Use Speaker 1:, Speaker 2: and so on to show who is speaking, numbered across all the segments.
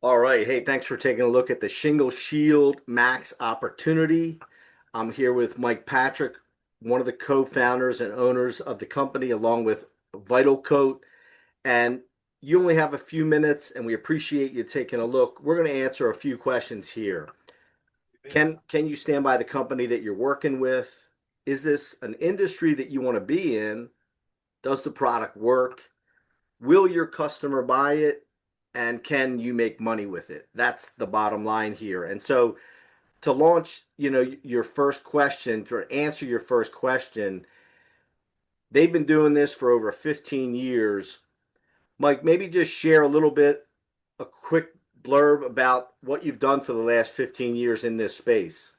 Speaker 1: All right. Hey, thanks for taking a look at the Shingle Shield Max opportunity. I'm here with Mike Patrick, one of the co-founders and owners of the company, along with Vital Coat. And you only have a few minutes, and we appreciate you taking a look. We're going to answer a few questions here. Can you stand by the company that you're working with? Is this an industry that you want to be in? Does the product work? Will your customer buy it? And can you make money with it? That's the bottom line here. And so to launch, your first question, to answer your first question, they've been doing this for over 15 years. Mike, maybe just share a little bit, a quick blurb about what you've done for the last 15 years in this space.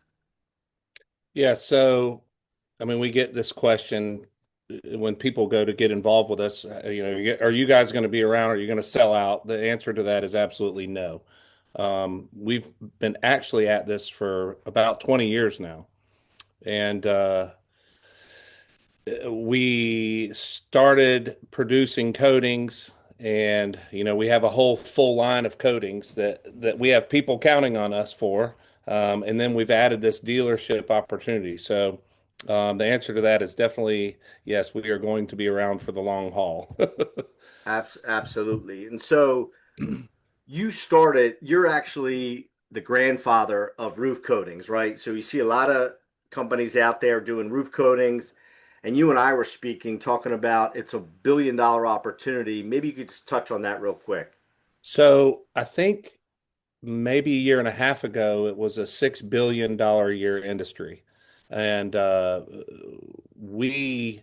Speaker 2: Yeah, so I mean, we get this question when people go to get involved with us. Are you guys going to be around? Are you going to sell out? The answer to that is absolutely no. We've been actually at this for about 20 years now, and we started producing coatings, and we have a whole full line of coatings that we have people counting on us for. And then we've added this dealership opportunity. So the answer to that is definitely yes, we are going to be around for the long haul.
Speaker 1: Absolutely. And so you're actually the grandfather of roof coatings, right? So you see a lot of companies out there doing roof coatings, and you and I were speaking, talking about it's $1 billion opportunity. Maybe you could just touch on that real quick.
Speaker 2: So I think maybe a year and a half ago, it was a $6 billion a year industry. And we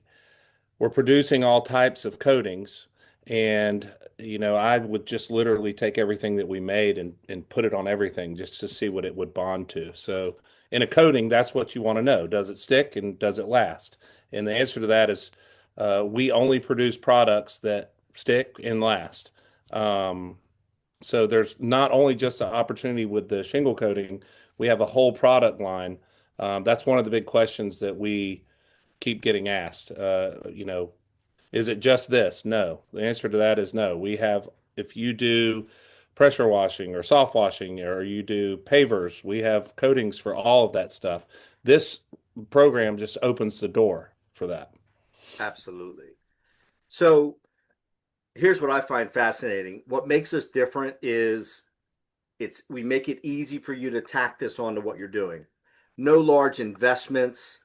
Speaker 2: were producing all types of coatings. And, I would just literally take everything that we made and put it on everything just to see what it would bond to. So, in a coating, that's what you want to know. Does it stick and does it last? And the answer to that is we only produce products that stick and last. Um, so there's not only just an opportunity with the shingle coating, we have a whole product line. That's one of the big questions that we keep getting asked. Is it just this? No. The answer to that is no. If you do pressure washing or soft washing or you do pavers, we have coatings for all of that stuff. This program just opens the door for that.
Speaker 1: Absolutely. So here's what I find fascinating. What makes us different is we make it easy for you to tack this onto what you're doing. No large investments,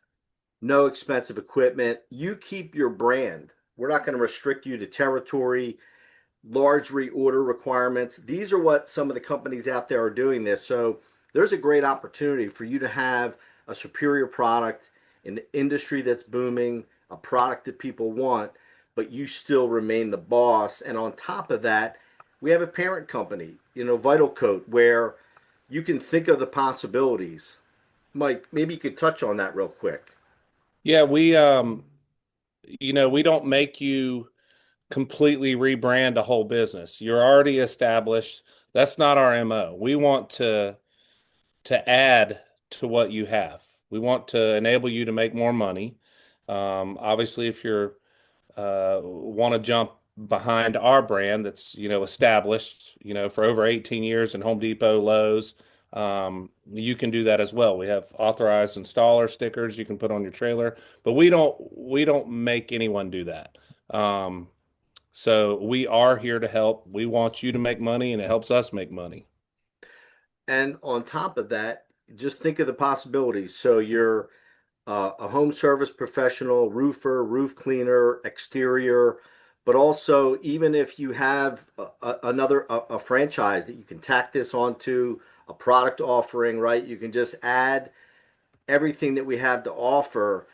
Speaker 1: no expensive equipment. You keep your brand. We're not going to restrict you to territory, large reorder requirements. These are what some of the companies out there are doing this. So there's a great opportunity for you to have a superior product in the industry that's booming, a product that people want, but you still remain the boss. And on top of that, we have a parent company, Vital Coat, where you can think of the possibilities. Mike, maybe you could touch on that real quick.
Speaker 2: Yeah, we don't make you completely rebrand a whole business. You're already established. That's not our MO. We want to add to what you have. We want to enable you to make more money. Obviously, if you're want to jump behind our brand that's established for over 18 years in Home Depot, Lowe's, you can do that as well. We have authorized installer stickers you can put on your trailer, but we don't make anyone do that. So we are here to help. We want you to make money, and it helps us make money.
Speaker 1: And on top of that, just think of the possibilities. So you're a home service professional, roofer, roof cleaner, exterior, but also even if you have a franchise that you can tack this onto a product offering, right? You can just add everything that we have to offer.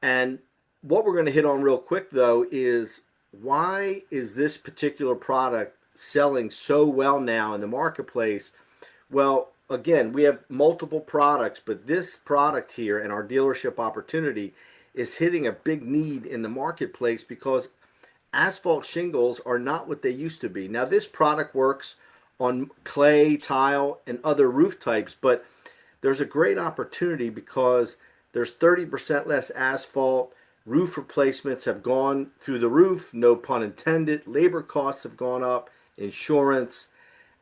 Speaker 1: And what we're going to hit on real quick though is why is this particular product selling so well now in the marketplace? Well, again, we have multiple products, but this product here and our dealership opportunity is hitting a big need in the marketplace because asphalt shingles are not what they used to be. Now, this product works on clay, tile, and other roof types, but there's a great opportunity because there's 30% less asphalt. Roof replacements have gone through the roof, no pun intended. Labor costs have gone up, insurance,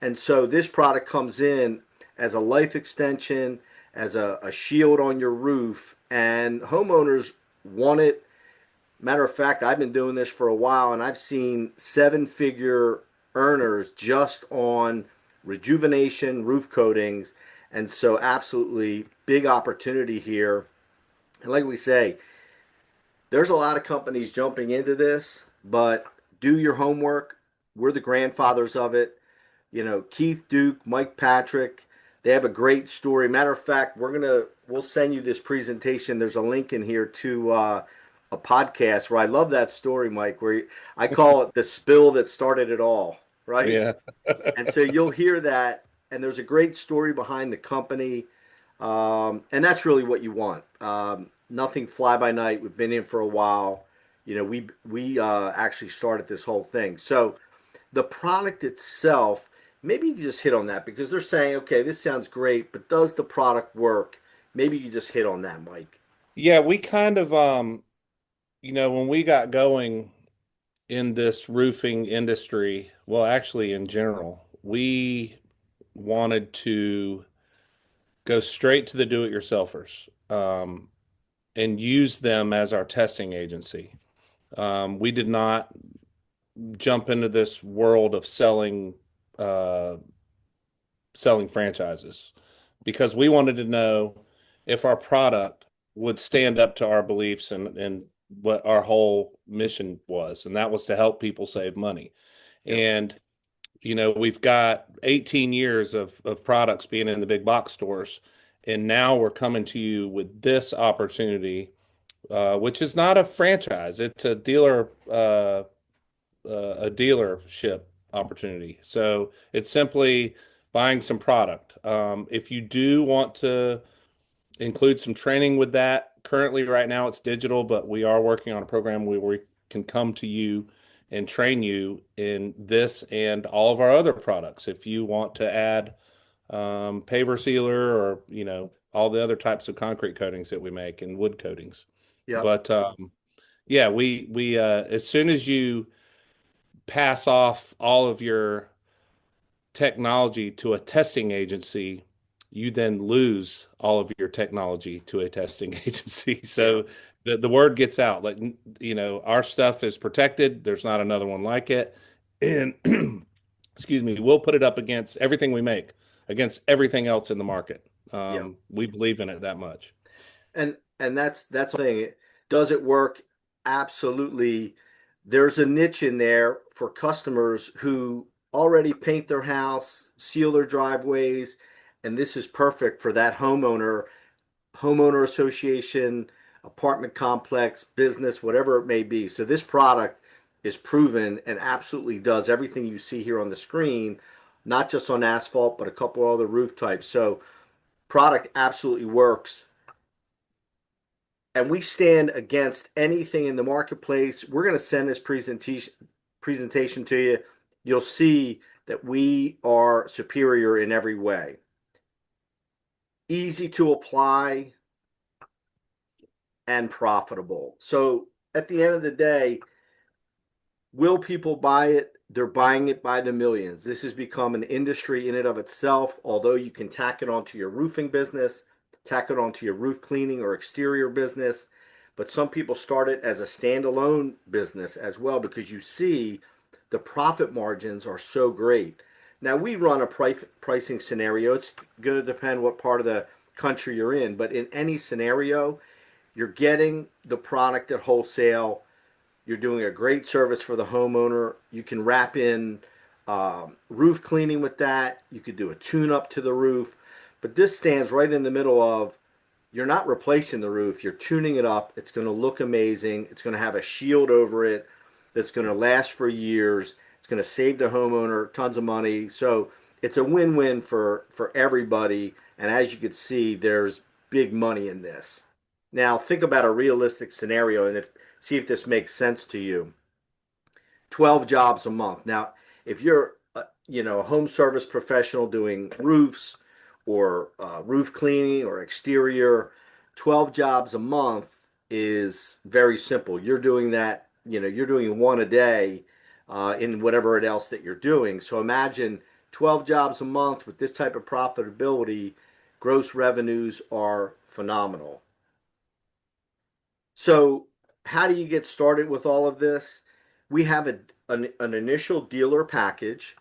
Speaker 1: And so this product comes in as a life extension, as a shield on your roof, and homeowners want it. Matter of fact, I've been doing this for a while and I've seen seven-figure earners just on rejuvenation, roof coatings. And so, absolutely big opportunity here. And like we say, there's a lot of companies jumping into this, but do your homework. We're the grandfathers of it. You know, Keith Duke, Mike Patrick, they have a great story. Matter of fact, we'll send you this presentation. There's a link in here to a podcast where I love that story, Mike, I call it the spill that started it all, right?
Speaker 2: Yeah.
Speaker 1: And so you'll hear that, and there's a great story behind the company, and that's really what you want. Nothing fly by night. We've been in for a while. You know, we actually started this whole thing. So the product itself, maybe you just hit on that because they're saying, okay, this sounds great, but does the product work? Maybe you just hit on that, Mike.
Speaker 2: Yeah, we kind of when we got going in this roofing industry, well, actually in general, we wanted to go straight to the do-it-yourselfers, and use them as our testing agency. We did not jump into this world of uh, selling franchises because we wanted to know if our product would stand up to our beliefs and what our whole mission was, and that was to help people save money.
Speaker 1: Yep.
Speaker 2: And we've got 18 years of products being in the big box stores, and now we're coming to you with this opportunity, which is not a franchise; it's a dealership opportunity. So it's simply buying some product. If you do want to include some training with that, currently right now it's digital, but we are working on a program where we can come to you and train you in this and all of our other products. If you want to add paver sealer or all the other types of concrete coatings that we make and wood coatings.
Speaker 1: Yep.
Speaker 2: But yeah, we as soon as you pass off all of your technology to a testing agency, you then lose all of your technology to a testing agency.
Speaker 1: Yeah.
Speaker 2: So the word gets out like, our stuff is protected. There's not another one like it. And excuse me, we'll put it up against everything we make, against everything else in the market.
Speaker 1: Yep.
Speaker 2: We believe in it that much.
Speaker 1: And that's the thing. Does it work? Absolutely. There's a niche in there for customers who already paint their house, seal their driveways, and this is perfect for that homeowner association, apartment complex, business, whatever it may be. So this product is proven and absolutely does everything you see here on the screen, not just on asphalt, but a couple other roof types. So product absolutely works, and we stand against anything in the marketplace. We're going to send this presentation to you. You'll see that we are superior in every way. Easy to apply and profitable. So at the end of the day, will people buy it? They're buying it by the millions. This has become an industry in and of itself, although you can tack it onto your roofing business, tack it onto your roof cleaning or exterior business. But some people start it as a standalone business as well because you see the profit margins are so great. Now, we run a pricing scenario. It's going to depend what part of the country you're in, but in any scenario, you're getting the product at wholesale. You're doing a great service for the homeowner. You can wrap in roof cleaning with that. You could do a tune up to the roof. But this stands right in the middle of, you're not replacing the roof, you're tuning it up. It's going to look amazing. It's going to have a shield over it that's going to last for years. It's going to save the homeowner tons of money. So it's a win-win for everybody. And as you can see, there's big money in this. Now think about a realistic scenario and see if this makes sense to you. 12 jobs a month. Now, if you're a home service professional doing roofs or roof cleaning or exterior, 12 jobs a month is very simple. You're doing that, you're doing one a day in whatever else that you're doing. So imagine 12 jobs a month with this type of profitability, gross revenues are phenomenal. So, how do you get started with all of this? We have an initial dealer package,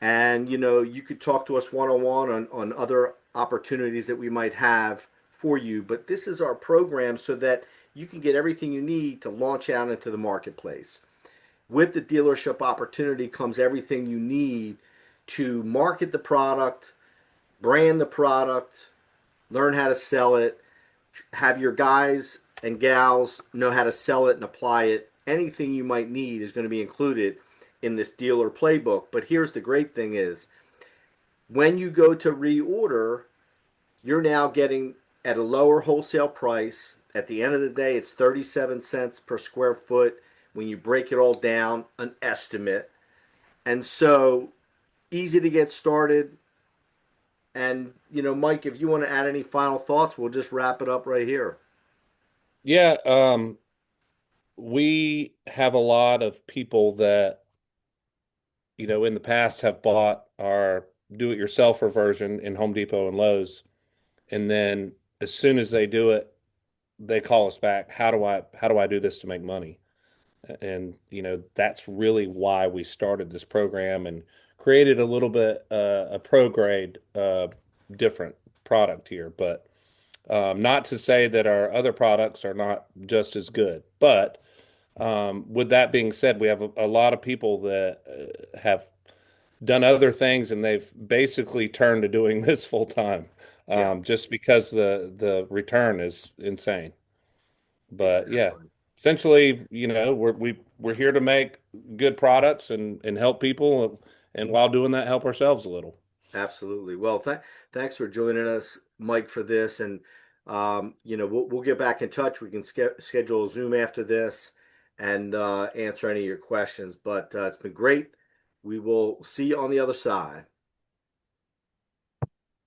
Speaker 1: and you could talk to us one on one on other opportunities that we might have for you. But this is our program so that you can get everything you need to launch out into the marketplace. With the dealership opportunity comes everything you need to market the product, brand the product, learn how to sell it, have your guys and gals know how to sell it and apply it. Anything you might need is going to be included in this dealer playbook. But here's the great thing is when you go to reorder, you're now getting at a lower wholesale price. At the end of the day, it's 37 cents per square foot when you break it all down, an estimate. And so easy to get started. And, Mike, if you want to add any final thoughts, we'll just wrap it up right here.
Speaker 2: Yeah, we have a lot of people that, in the past have bought our do-it-yourselfer version in Home Depot and Lowe's, and then as soon as they do it, they call us back. How do I do this to make money? And that's really why we started this program and created a little bit a pro grade different product here. But not to say that our other products are not just as good. But with that being said, we have a lot of people that have done other things and they've basically turned to doing this full time,
Speaker 1: Yeah,
Speaker 2: just because the return is insane. But yeah,
Speaker 1: exactly.
Speaker 2: essentially, we're here to make good products and help people, and while doing that, help ourselves a little.
Speaker 1: Absolutely. Well, thanks for joining us, Mike, for this. And, we'll get back in touch. We can schedule a Zoom after this and answer any of your questions. But it's been great. We will see you on the other side.